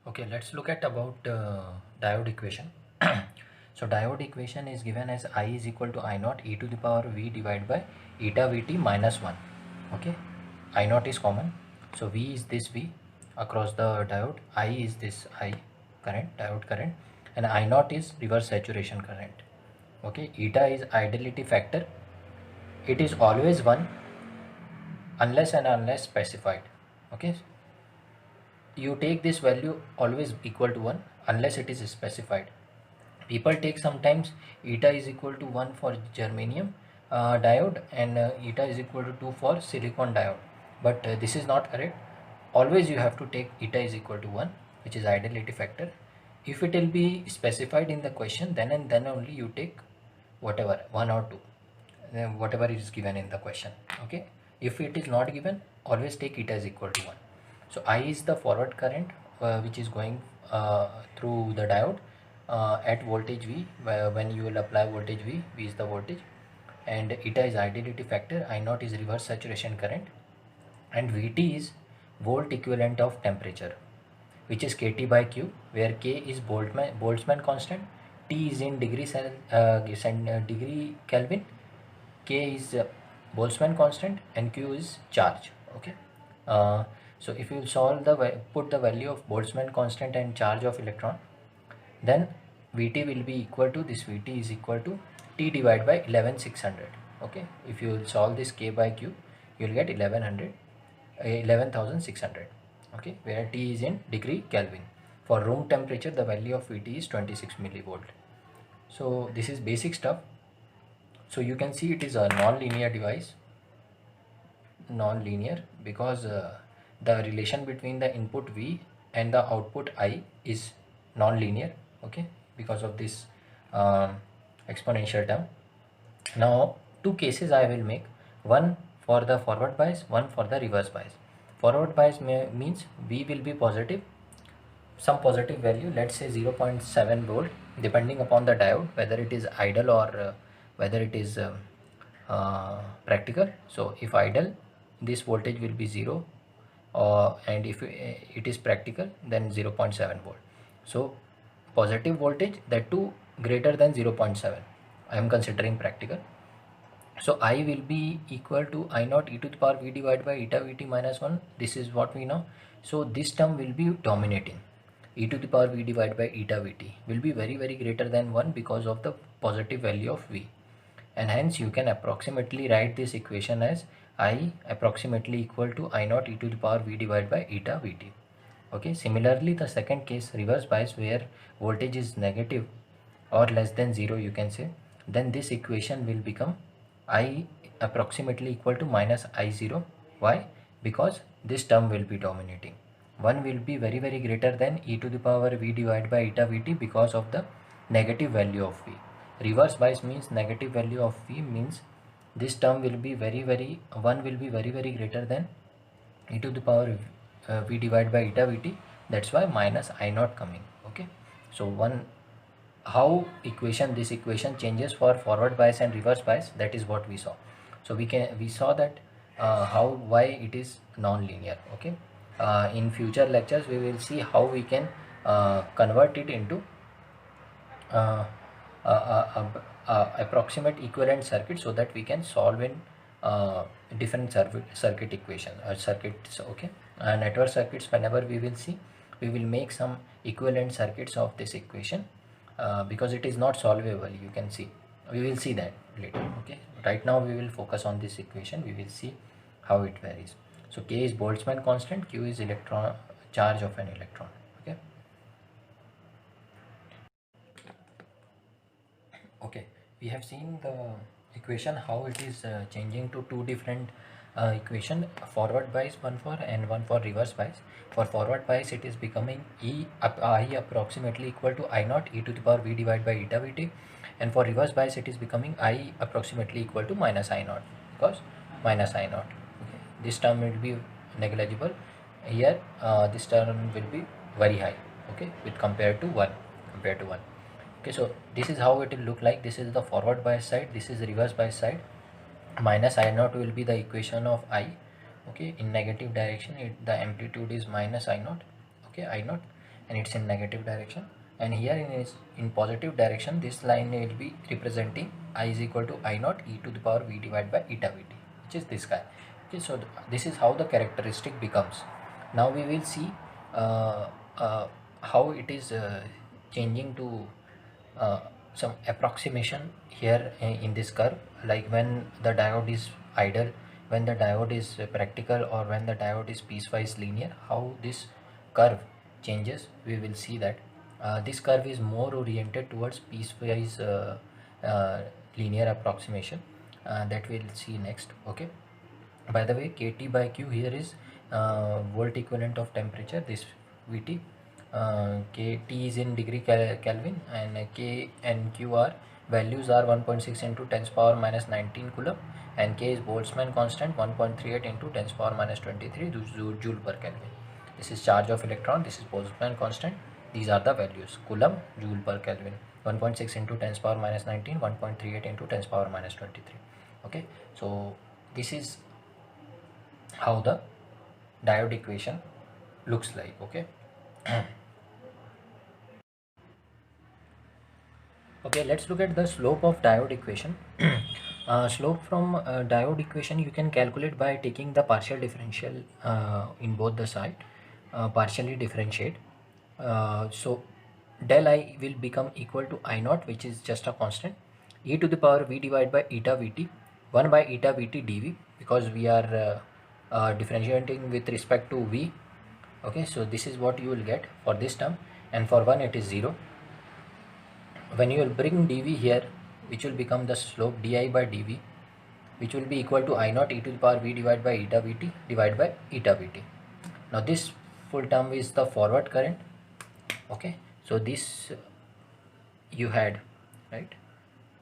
Okay, let's look at about diode equation. So diode equation is given as I is equal to I naught e to the power v divided by eta vt minus 1. Okay, I naught is common, so v is this v across the diode, I is this I current, diode current, and I naught is reverse saturation current. Okay, eta is ideality factor. It is always 1 unless specified. Okay, you take this value always equal to 1 unless it is specified. People take sometimes eta is equal to 1 for germanium diode and eta is equal to 2 for silicon diode, but this is not correct. Always you have to take eta is equal to 1, which is ideality factor. If it will be specified in the question, then and then only you take whatever 1 or 2, whatever is given in the question. Okay, if it is not given, always take eta is equal to 1. So I is the forward current which is going through the diode at voltage V. When you will apply voltage V is the voltage, and eta is ideality factor, I naught is reverse saturation current, and Vt is volt equivalent of temperature, which is kT by Q, where K is Boltzmann constant, T is in degree Kelvin, K is Boltzmann constant, and Q is charge. Okay, so if you solve put the value of Boltzmann constant and charge of electron, then Vt will be equal to this. Vt is equal to T divided by 11600. Okay, if you solve this K by Q, you will get 11,600. Okay, where T is in degree Kelvin. For room temperature, the value of Vt is 26 millivolt. So this is basic stuff. So you can see it is a non-linear device. Non-linear because the relation between the input V and the output I is non-linear. Okay, because of this exponential term. Now two cases I will make, one for the forward bias, one for the reverse bias. Forward bias means V will be positive, some positive value, let's say 0.7 volt, depending upon the diode whether it is idle or whether it is practical. So if idle, this voltage will be 0, and if it is practical, then 0.7 volt. So positive voltage, that too greater than 0.7, I am considering practical. So I will be equal to I naught e to the power v divided by eta vt minus 1. This is what we know. So this term will be dominating. E to the power v divided by eta vt will be very greater than 1 because of the positive value of v, and hence you can approximately write this equation as I approximately equal to I naught e to the power v divided by eta vt. Okay, similarly the second case, reverse bias, where voltage is negative or less than 0, you can say, then this equation will become I approximately equal to minus I0. Why? Because this term will be dominating. One will be very greater than e to the power v divided by eta vt because of the negative value of v. Reverse bias means negative value of v, means this term will be one will be very greater than e to the power v divided by eta vt. That's why minus I naught coming. Okay, so one, how this equation changes for forward bias and reverse bias, that is what we saw. So we saw that why it is non-linear. Okay, in future lectures we will see how we can convert it into uh, approximate equivalent circuit, so that we can solve in different circuit equation or circuits. Okay, network circuits, whenever we will see, we will make some equivalent circuits of this equation because it is not solvable. You can see, we will see that later. Okay, right now we will focus on this equation. We will see how it varies. So K is Boltzmann constant, Q is electron charge of an electron. Okay, okay, we have seen the equation, how it is changing to two different equation, forward bias one for and one for reverse bias. For forward bias, it is becoming I approximately equal to I naught e to the power v divided by eta vt, and for reverse bias it is becoming I approximately equal to minus I naught, because minus I naught. Okay, this term will be negligible here. This term will be very high. Okay, with compared to 1. Okay, so this is how it will look like. This is the forward bias side, this is the reverse bias side. Minus I naught will be the equation of I. Okay, in negative direction the amplitude is minus I naught. Okay, I naught, and it's in negative direction, and here in positive direction, this line will be representing I is equal to I naught e to the power v divided by eta vt, which is this guy. Okay, so this is how the characteristic becomes. Now we will see uh, uh, how it is changing to uh, some approximation here in this curve, like when the diode is idle, when the diode is practical, or when the diode is piecewise linear, how this curve changes. We will see that this curve is more oriented towards piecewise linear approximation, that we'll see next. Okay, by the way, kT by q here is volt equivalent of temperature, this Vt. KT is in degree Kelvin, and K and Q are values are 1.6 into 10 power minus 19 coulomb, and K is Boltzmann constant 1.38 into 10 power minus 23 joule per Kelvin. This is charge of electron, this is Boltzmann constant, these are the values: coulomb, joule per Kelvin, 1.6 into 10 power minus 19, 1.38 into 10 power minus 23. Okay, so this is how the diode equation looks like. Okay. Okay, let's look at the slope of diode equation. Slope from diode equation you can calculate by taking the partial differential in both the side, partially differentiate. So del I will become equal to I naught, which is just a constant, e to the power v divided by eta vt, 1 by eta vt dv, because we are differentiating with respect to v. Okay, so this is what you will get for this term, and for 1 it is 0. When you will bring dv here, which will become the slope di by dv, which will be equal to I naught e to the power v divided by eta vt divided by eta vt. Now this full term is the forward current. Okay, so this you had, right?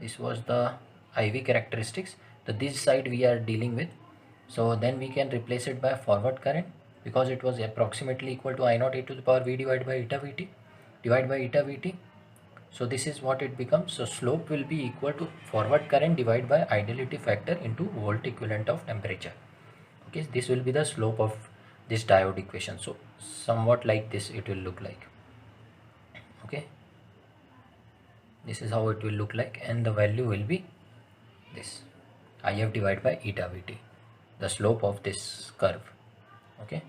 This was the IV characteristics. So this side we are dealing with. So then we can replace it by forward current, because it was approximately equal to I naught e to the power v divided by eta vt divided by eta vt. So this is what it becomes. So slope will be equal to forward current divided by ideality factor into volt equivalent of temperature. Okay, this will be the slope of this diode equation. So somewhat like this it will look like. Okay, this is how it will look like, and the value will be this IF divided by eta vt, the slope of this curve. Okay,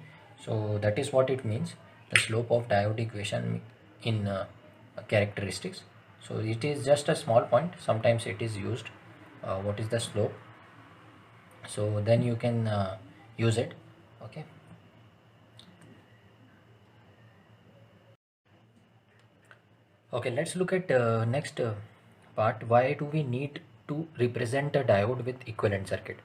so that is what it means, the slope of diode equation in characteristics. So it is just a small point, sometimes it is used, what is the slope, so then you can use it. Okay, okay, let's look at next part. Why do we need to represent a diode with equivalent circuit?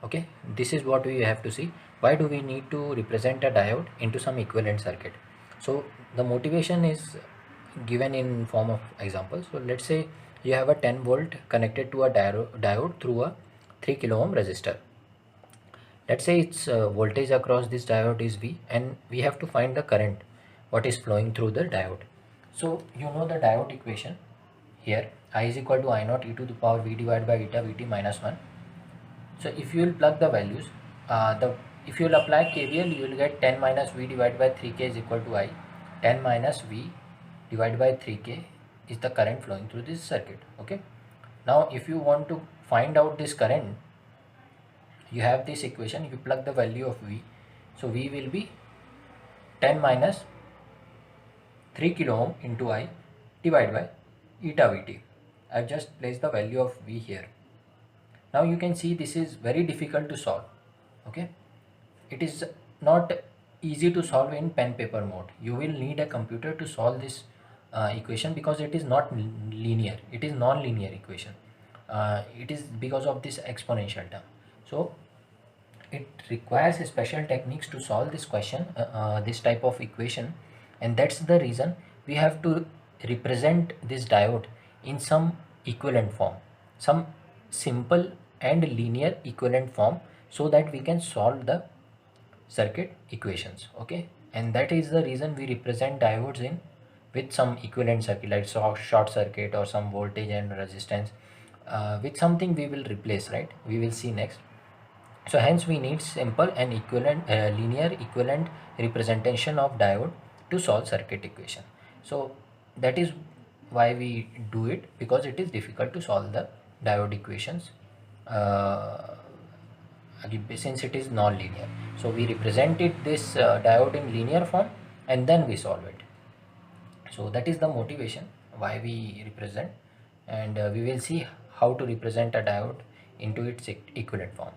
Okay, this is what we have to see. Why do we need to represent a diode into some equivalent circuit? So the motivation is given in form of example. So let's say you have a 10 volt connected to a diode through a 3 kilo ohm resistor. Let's say its voltage across this diode is V, and we have to find the current what is flowing through the diode. So you know the diode equation here, I is equal to I naught e to the power v divided by eta vt minus 1. So if you will plug the values, if you will apply KVL, you will get 10 minus v divided by 3k is equal to I. 10 minus v divided by 3k is the current flowing through this circuit. Okay, now if you want to find out this current, you have this equation, you plug the value of v. So v will be 10 minus 3 kilo ohm into I divided by eta vt. I have just placed the value of v here. Now you can see this is very difficult to solve. Okay, it is not easy to solve in pen paper mode. You will need a computer to solve this equation, because it is not linear, it is non-linear equation. It is because of this exponential term. So it requires special techniques to solve this question, this type of equation, and that's the reason we have to represent this diode in some equivalent form, some simple and linear equivalent form, so that we can solve the circuit equations. Okay, and that is the reason we represent diodes in with some equivalent circuit, like short circuit or some voltage and resistance, with something we will replace, right? We will see next. So hence we need simple and equivalent linear equivalent representation of diode to solve circuit equation. So that is why we do it, because it is difficult to solve the diode equations since it is non-linear. So we represented this diode in linear form and then we solve it. So that is the motivation why we represent, and we will see how to represent a diode into its equivalent form.